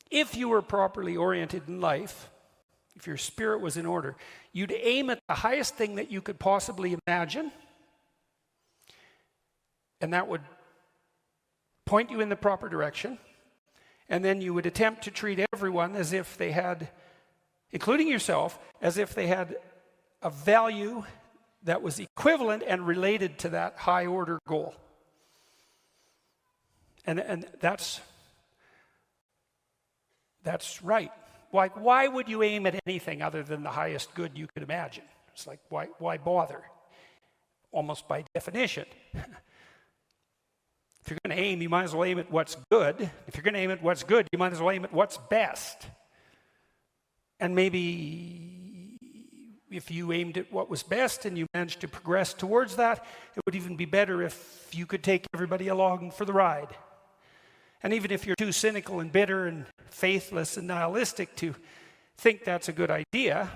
If you were properly oriented in life, if your spirit was in order, you'd aim at the highest thing that you could possibly imagine, and that would point you in the proper direction, and then you would attempt to treat everyone as if they had, including yourself, as if they had a value that was equivalent and related to that high order goal. And that's right. Why would you aim at anything other than the highest good you could imagine? It's like, why bother? Almost by definition. If you're going to aim, you might as well aim at what's good. If you're going to aim at what's good, you might as well aim at what's best. And maybe if you aimed at what was best and you managed to progress towards that, it would even be better if you could take everybody along for the ride. And even if you're too cynical and bitter and faithless and nihilistic to think that's a good idea,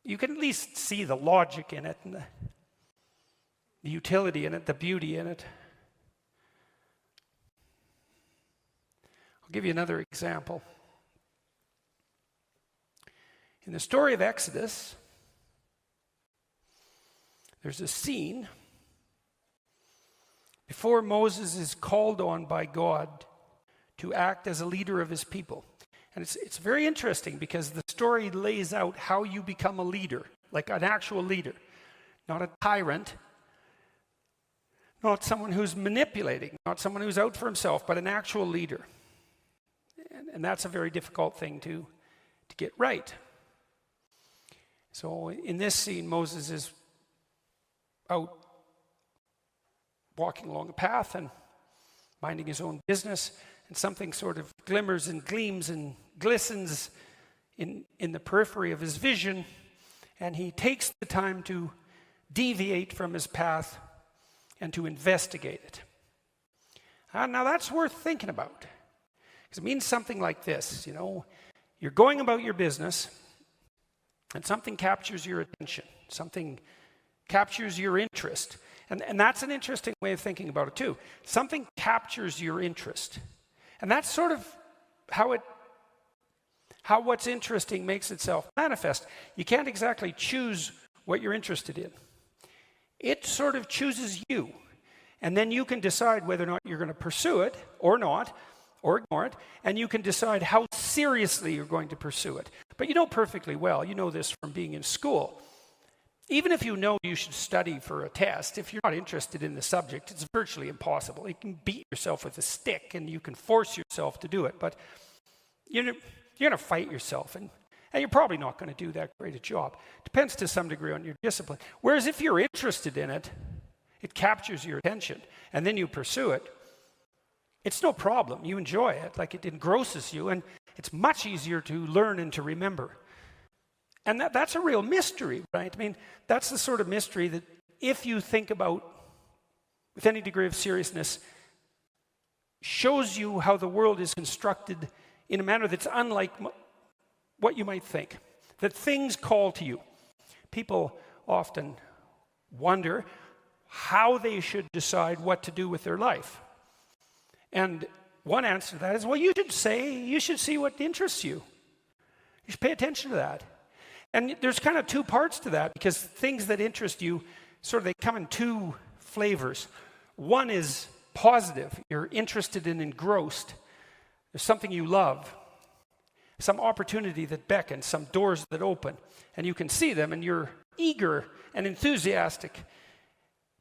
you can at least see the logic in it and the utility in it, the beauty in it. I'll give you another example. In the story of Exodus, there's a scene before Moses is called on by God to act as a leader of his people. And it's very interesting because the story lays out how you become a leader, like an actual leader, not a tyrant, not someone who's manipulating, not someone who's out for himself, but an actual leader. And that's a very difficult thing to get right. So in this scene, Moses is out walking along a path and minding his own business, and something sort of glimmers and gleams and glistens in the periphery of his vision, and he takes the time to deviate from his path and to investigate it. Now that's worth thinking about, because it means something like this. You're going about your business, and something captures your attention, something captures your interest. And that's an interesting way of thinking about it too. Something captures your interest. And that's sort of how what's interesting makes itself manifest. You can't exactly choose what you're interested in. It sort of chooses you. And then you can decide whether or not you're going to pursue it or not, or ignore it, and you can decide how seriously you're going to pursue it. But you know perfectly well, you know this from being in school, even if you know you should study for a test, if you're not interested in the subject, it's virtually impossible. You can beat yourself with a stick and you can force yourself to do it, but you're going to fight yourself, and you're probably not going to do that great a job. Depends to some degree on your discipline. Whereas if you're interested in it, it captures your attention, and then you pursue it, it's no problem. You enjoy it, like it engrosses you, and it's much easier to learn and to remember. And that's a real mystery, right? I mean, that's the sort of mystery that if you think about with any degree of seriousness, shows you how the world is constructed in a manner that's unlike what you might think. That things call to you. People often wonder how they should decide what to do with their life. And one answer to that is, well, you should see what interests you. You should pay attention to that. And there's kind of two parts to that, because things that interest you, they come in two flavors. One is positive. You're interested and engrossed. There's something you love, some opportunity that beckons, some doors that open, and you can see them, and you're eager and enthusiastic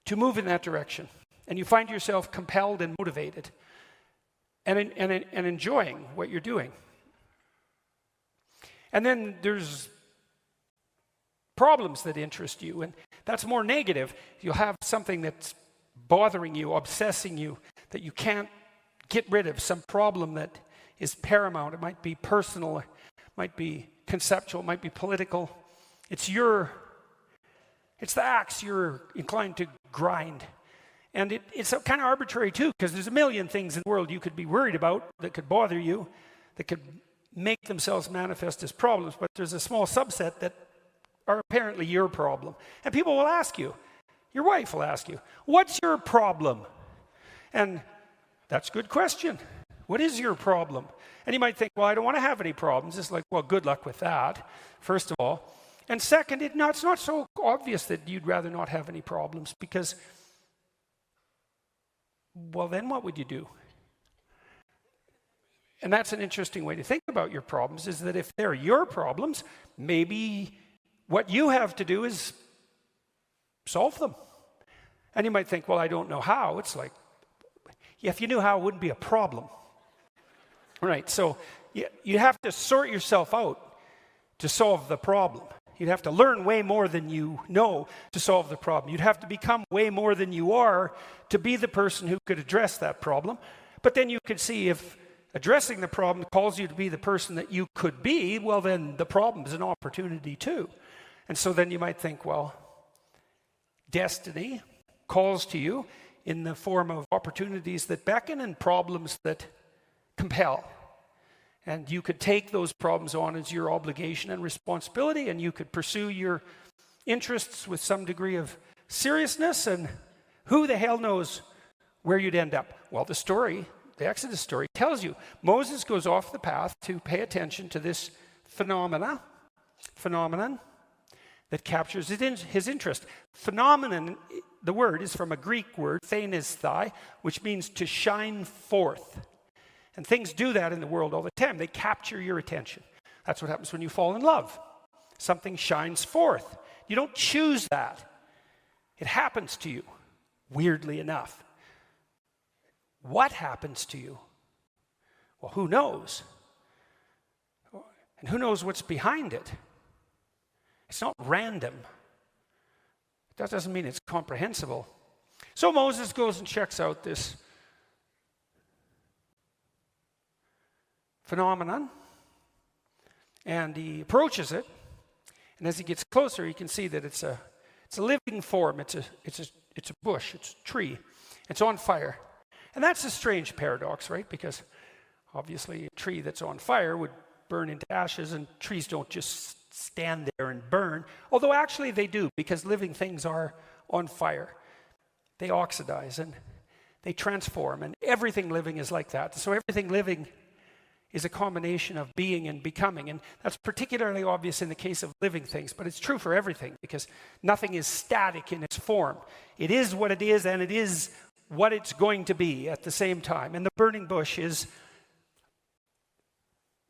to move in that direction. And you find yourself compelled and motivated and enjoying what you're doing. And then there's problems that interest you, and that's more negative. You'll have something that's bothering you, obsessing you, that you can't get rid of, some problem that is paramount. It might be personal, it might be conceptual, it might be political. It's the axe you're inclined to grind. And it's kind of arbitrary too, because there's a million things in the world you could be worried about that could bother you, that could make themselves manifest as problems, but there's a small subset that are apparently your problem. And people will ask you, your wife will ask you, what's your problem? And that's a good question. What is your problem? And you might think, well, I don't want to have any problems. It's like, well, good luck with that, first of all. And second, it's not so obvious that you'd rather not have any problems because, well, then what would you do? And that's an interesting way to think about your problems, is that if they're your problems, maybe what you have to do is solve them. And you might think, well, I don't know how. It's like, yeah, if you knew how, it wouldn't be a problem. Right, so you have to sort yourself out to solve the problem. You'd have to learn way more than you know to solve the problem. You'd have to become way more than you are to be the person who could address that problem. But then you could see if addressing the problem calls you to be the person that you could be, well, then the problem is an opportunity too. And so then you might think, well, destiny calls to you in the form of opportunities that beckon and problems that compel. And you could take those problems on as your obligation and responsibility, and you could pursue your interests with some degree of seriousness, and who the hell knows where you'd end up. Well, the Exodus story tells you. Moses goes off the path to pay attention to this phenomenon that captures his interest. Phenomenon, the word is from a Greek word, phanesthai, which means to shine forth. And things do that in the world all the time. They capture your attention. That's what happens when you fall in love. Something shines forth. You don't choose that. It happens to you, weirdly enough. What happens to you? Well, who knows? And who knows what's behind it? It's not random. That doesn't mean it's comprehensible. So Moses goes and checks out this phenomenon, and he approaches it, and as he gets closer, he can see that it's a living form. It's a bush. It's a tree. It's on fire, and that's a strange paradox, right? Because obviously, a tree that's on fire would burn into ashes, and trees don't just stand there and burn. Although actually they do, because living things are on fire. They oxidize and they transform, and everything living is like that. So everything living is a combination of being and becoming. And that's particularly obvious in the case of living things, but it's true for everything because nothing is static in its form. It is what it is, and it is what it's going to be at the same time. And the burning bush is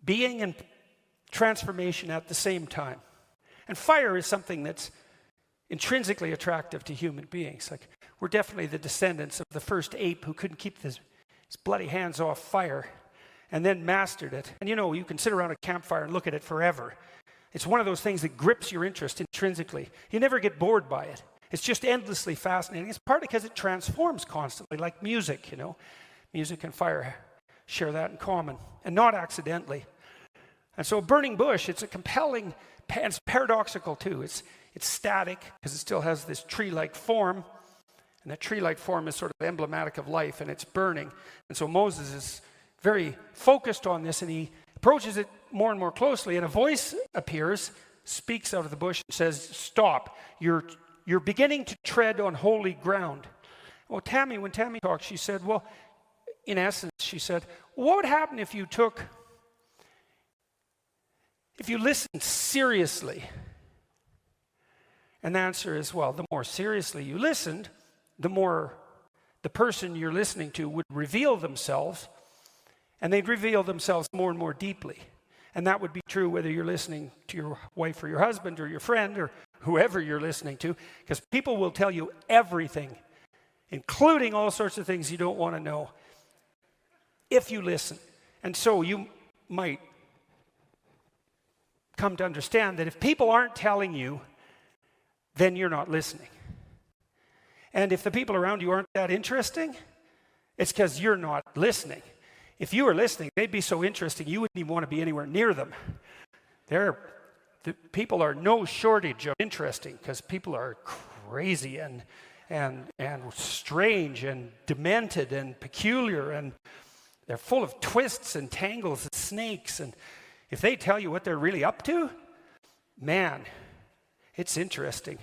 being and transformation at the same time. And fire is something that's intrinsically attractive to human beings. Like, we're definitely the descendants of the first ape who couldn't keep his bloody hands off fire, and then mastered it. And you can sit around a campfire and look at it forever. It's one of those things that grips your interest intrinsically. You never get bored by it. It's just endlessly fascinating. It's partly because it transforms constantly, like music, Music and fire share that in common, and not accidentally. And so a burning bush, it's a compelling, it's paradoxical too. It's static because it still has this tree-like form, and that tree-like form is sort of emblematic of life, and it's burning. And so Moses is very focused on this, and he approaches it more and more closely, and a voice appears, speaks out of the bush, and says, "Stop, you're beginning to tread on holy ground." Well, when Tammy talked, she said, well, in essence, she said, what would happen if you listened seriously? And the answer is, well, the more seriously you listened, the more the person you're listening to would reveal themselves, and they'd reveal themselves more and more deeply. And that would be true whether you're listening to your wife or your husband or your friend or whoever you're listening to, because people will tell you everything, including all sorts of things you don't want to know, if you listen. And so you might come to understand that if people aren't telling you, then you're not listening. And if the people around you aren't that interesting, it's because you're not listening. If you were listening, they'd be so interesting you wouldn't even want to be anywhere near them. The people are no shortage of interesting because people are crazy and strange and demented and peculiar, and they're full of twists and tangles and snakes. And if they tell you what they're really up to, man, it's interesting.